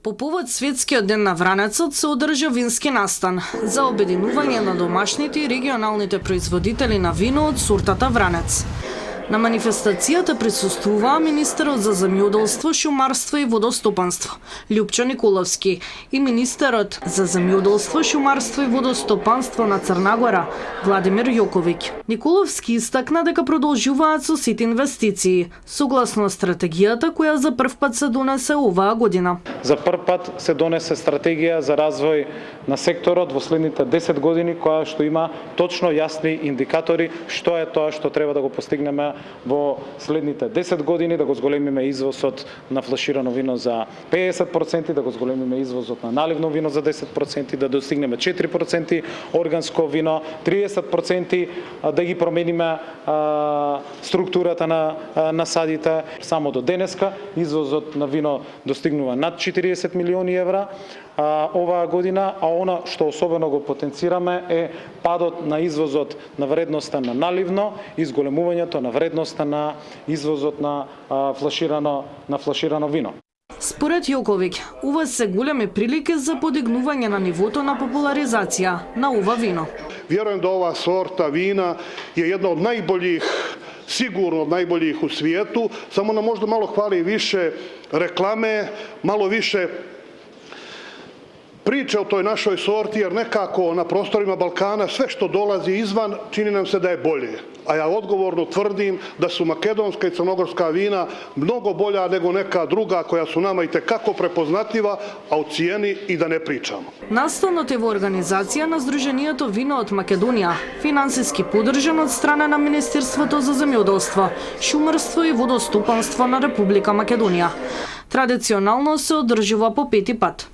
По повод Светскиот ден на вранецот се одржа вински настан за обединување на домашните и регионалните производители на вино од сортата Вранец. На манифестацијата присуствуваа министерот за земјоделство, шумарство и водостопанство Љупчо Николовски и министерот за земјоделство, шумарство и водостопанство на Црна Гора Владимир Јоковиќ. Николовски истакна дека продолжуваат со сите инвестиции, согласно стратегијата која за прв пат се донесе оваа година. За прв пат се донесе стратегија за развој на секторот во следните 10 години, која што има точно јасни индикатори што е тоа што треба да го постигнеме во следните 10 години, да го зголемиме извозот на флаширано вино за 50%, да го зголемиме извозот на наливно вино за 10%, да достигнеме 4% органско вино, 30% да ги промениме структурата на насадите. Само до денеска извозот на вино достигнува над 40 милиони евра оваа година, а она што особено го потенцираме е падот на извозот на вредноста на наливно и зголемувањето на вредноста на извозот на флаширано вино. Според Јоковиќ, ова се големи прилики за подигнување на нивото на популаризација на ова вино. Vjerujem da ova sorta vina je jedna od najboljih, sigurno od najboljih u svijetu, samo nam možda malo hvali više reklame, malo više priče o toj našoj sorti, jer nekako na prostorima Balkana sve što dolazi izvan čini nam se da je bolje. A ja odgovorno tvrdim da su makedonska i crnogorska vina mnogo bolja nego neka druga koja su nama itekako prepoznatljiva, a o cijeni i da ne pričamo. Настанот е во организација на Сдруженијето Вино од Македонија, финансиски поддржан од страна на Министерството за земјоделство, шумарство и водостопанство на Република Македонија. Традиционално се одржува по 5 пат.